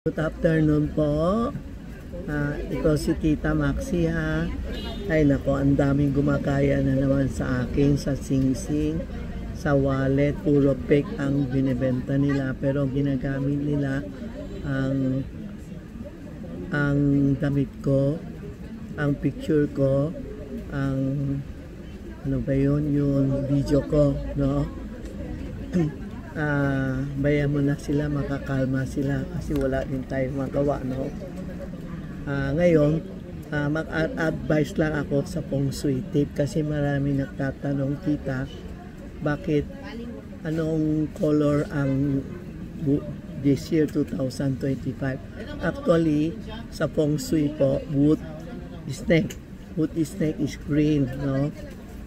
Good afternoon po. Ito si Tita Maxi ha. Ay nako, ang daming gumagaya na naman sa akin sa Sing-Sing, sa wallet. Puro fake ang binibenta nila, pero ginagamit nila ang damit ko, ang picture ko, ang ano ba yun, yung video ko, no? Bayan mo na sila, makakalma sila kasi wala din tayong magawa, no? Ngayon, mag-advise lang ako sa feng shui tip kasi marami nagtatanong, Tita, bakit anong color ang this year 2025? Actually, sa feng shui po, wood snake is green, no?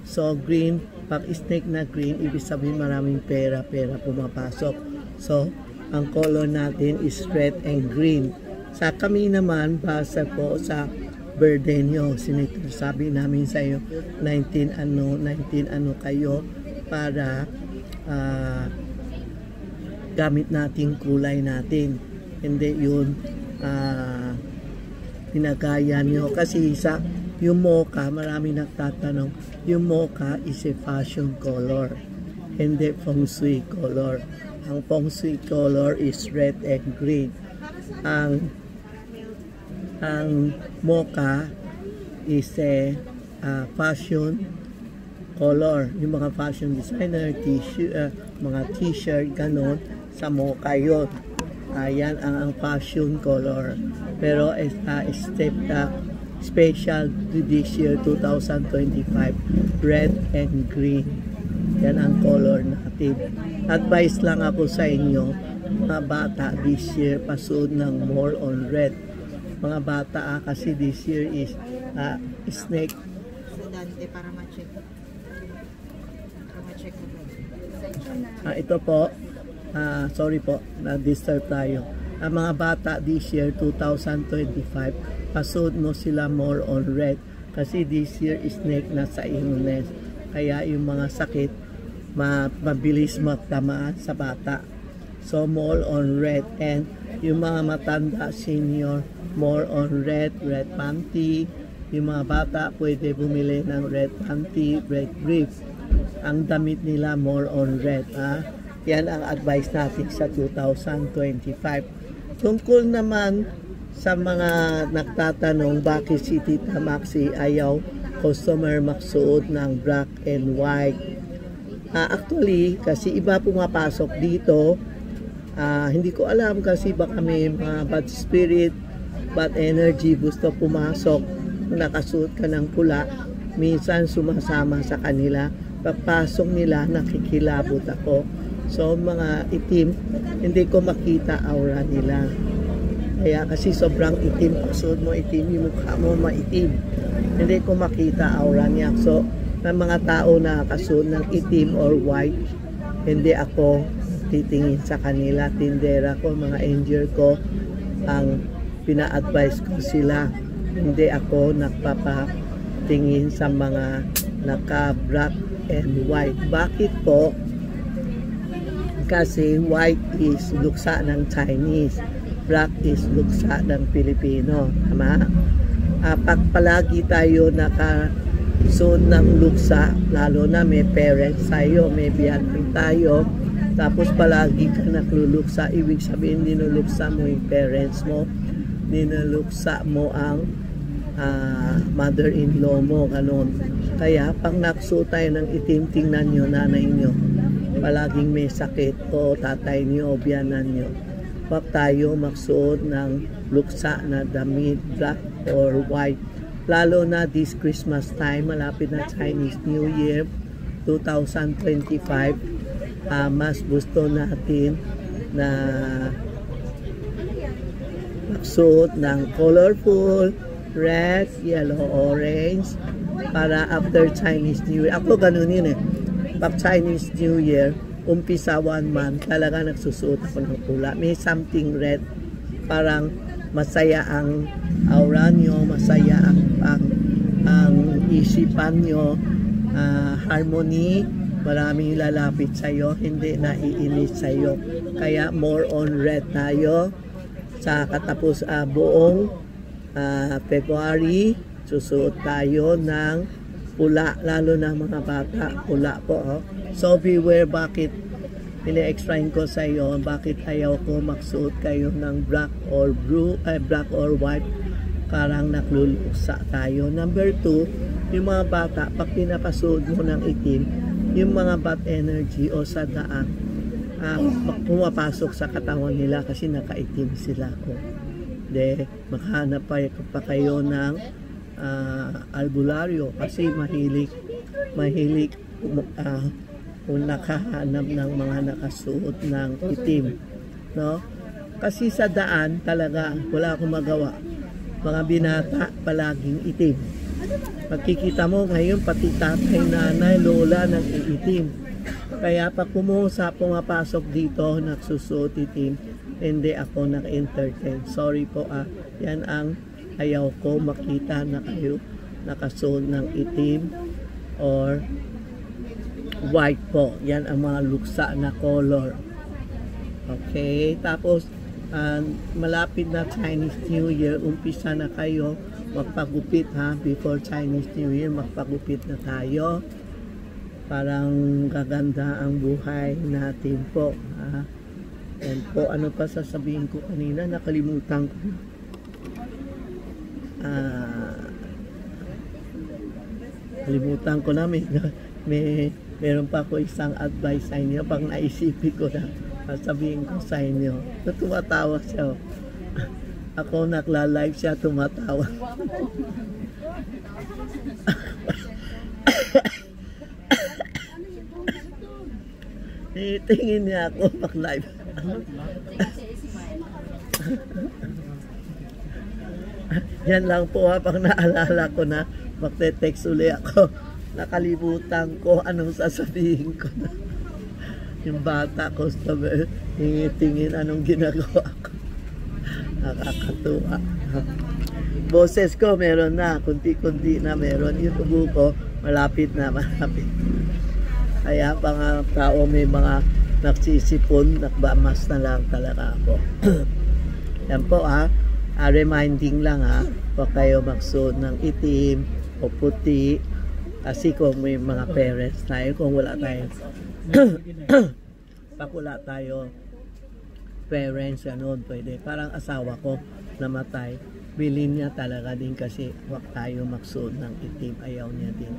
So green, pag snake na green, ibig sabihin maraming pera pumapasok. So ang color natin is red and green. Sa kami naman, base po sa birthday nyo, sabi namin sa iyo 19 ano kayo para gamit natin kulay natin, hindi yun pinagaya nyo. Kasi sa yung mocha, marami nagtatanong, yung mocha is a fashion color, hindi feng shui color. Ang feng shui color is red and green. Ang mocha is a fashion color. Yung mga fashion designer, mga t-shirt, ganon, sa mocha yun. Ayan ang fashion color. Pero special to this year 2025, red and green. Yan ang color natin. Advice lang ako sa inyo, mga bata this year, pasuod ng more on red. Mga bata kasi this year is snake. Para ma-check. Ito po, sorry po, na-disturb tayo. Ang mga bata this year 2025, pasuod mo sila more on red kasi this year snake na sa illness, kaya yung mga sakit mabilis magtamaan sa bata. So more on red, and yung mga matanda senior, more on red panty. Yung mga bata pwede bumili ng red panty, red brief. Ang damit nila more on red. Yan ang advice natin sa 2025. Tungkol naman sa mga nagtatanong bakit si Tita Maxi ayaw customer magsuot ng black and white. Actually, kasi iba pumapasok dito. Hindi ko alam kasi baka may mga bad spirit, bad energy gusto pumasok. Nakasuot ka ng pula, minsan sumasama sa kanila. Pagpasok nila, nakikilabot ako. So mga itim, hindi ko makita aura nila. Kaya kasi sobrang itim, pasuot mo itim, yung mukha mo maitim. Hindi ko makita aura niya. So, ng mga tao na kasuot ng itim or white, hindi ako titingin sa kanila. Tindera ko, mga angel ko, ang pina-advise ko sila. Hindi ako nagpapatingin sa mga naka-black and white. Bakit po? Kasi white is luksa ng Chinese, black is luksa ng Pilipino, tama? Pag palagi tayo nakasuot ng luksa, lalo na may parents tayo, may biyanan tayo, tapos palagi ka nagluluksa, ibig sabihin dinuluksa mo yung parents mo, dinuluksa mo ang mother-in-law mo, ganon. Kaya pag naksuot tayo ng itim, tingnan nyo nanay nyo, palaging may sakit, o tatay nyo o biyanan nyo. Huwag tayo magsuot ng luksa na damit, black or white. Lalo na this Christmas time, malapit na Chinese New Year 2025, mas gusto natin na magsuot ng colorful, red, yellow, orange, para after Chinese New Year. Ako ganun yun eh. Pag Chinese New Year, umpisa 1 month, talaga nagsusuot ako ng pula. May something red, parang masaya ang aura nyo, masaya ang isipan nyo, harmony, maraming lalapit sa'yo, hindi naiinis sa'yo. Kaya more on red tayo. sa buong February, susuot tayo ng pula, lalo na mga bata, pula po. Oh. So beware, bakit ine-explain ko sa iyo bakit ayaw ko magsuot kayo ng black or black or white, karang naklulusa tayo. Number 2, yung mga bata, pag pinapasuot mo ng itim, yung mga bad energy o sa daan, pumapasok sa katawan nila kasi nakaitim sila ko. Makahanap pa kayo ng albularyo kasi mahilig kung nakahanap ng mga nakasuot ng itim, no? Kasi sa daan talaga wala akong magawa. Mga binata palaging itim. Makikita mo ngayon pati tatay, nanay, lola nang iitim. Kaya pag pumapasok dito nagsusuot itim, hindi ako naka-entertain. Sorry po, yan ang ayaw ko makita na kayo nakasuot ng itim or white po. Yan ang mga luksa na color. Okay, tapos malapit na Chinese New Year, umpisa na kayo magpagupit before Chinese New Year, magpagupit na tayo. Parang gaganda ang buhay natin po. And po, ano pa sasabihin ko kanina, nakalimutan ko. Kalimutan ko na, meron pa ako isang advice sa inyo. Pag naisipin ko na, sabihin ko sa inyo. Tumatawa siya. Ako nagla-live siya, tumatawa. Tingin niya ako pag live. Yan lang po pag naalala ko na magte-text uli ako. Nakalimutan ko anong sasabihin ko na. Yung bata, customer, tingin anong ginagawa ko. Nakakatuwa. Boses ko meron na, kunti-kunti na meron. Yung tubo ko, malapit na, malapit. Kaya pa nga tao may mga nagsisipon, nakbamas na lang talaga ako. Yan po reminding lang huwag kayo magsuot ng itim o puti. Kasi kung may mga parents tayo, kung wala tayo, pag wala tayo parents, ganun, pwede. Parang asawa ko namatay, bilin niya talaga din kasi huwag tayo magsuot ng itim, ayaw niya din.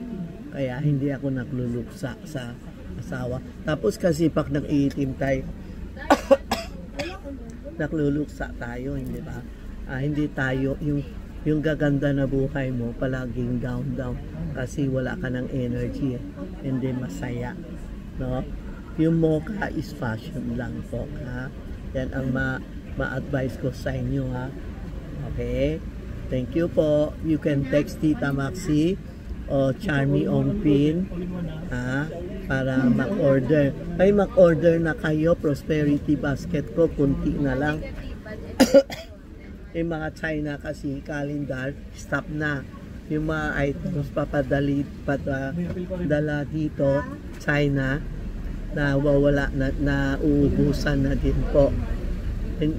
Kaya hindi ako nagluluksa sa asawa. Tapos kasi pag nag-iitim tayo, nagluluksa tayo, hindi ba? Hindi tayo, yung gaganda na buhay mo, palaging down kasi wala ka ng energy, hindi masaya, no? Yung mocha is fashion lang po, yan ang ma-advise ko sa inyo, okay? Thank you po. You can text Tita Maxi o Charmy on pin para mag-order. Ay, mag-order na kayo. Prosperity basket ko, kunti na lang. Yung mga China kasi calendar, stop na. Yung mga items papadala dito, China, na wawala na uubusan na din po.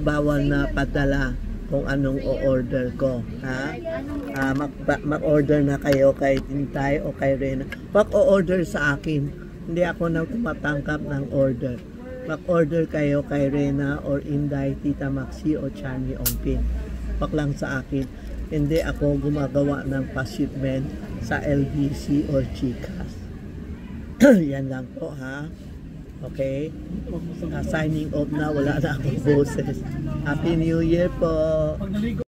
Bawal na padala kung anong o-order ko. Mag-order na kayo kay Tintay o kay Rena. Mag-o-order sa akin. Hindi ako na tumatangkap ng order. Mag-order kayo kay Rena or Inday, Tita Maxi o Charmy Ongpin. Pak lang sa akin. Hindi ako gumagawa ng pa-shipment sa LBC or Gcash. Yan lang po, Okay? Signing off na, wala na akong boses. Happy New Year po!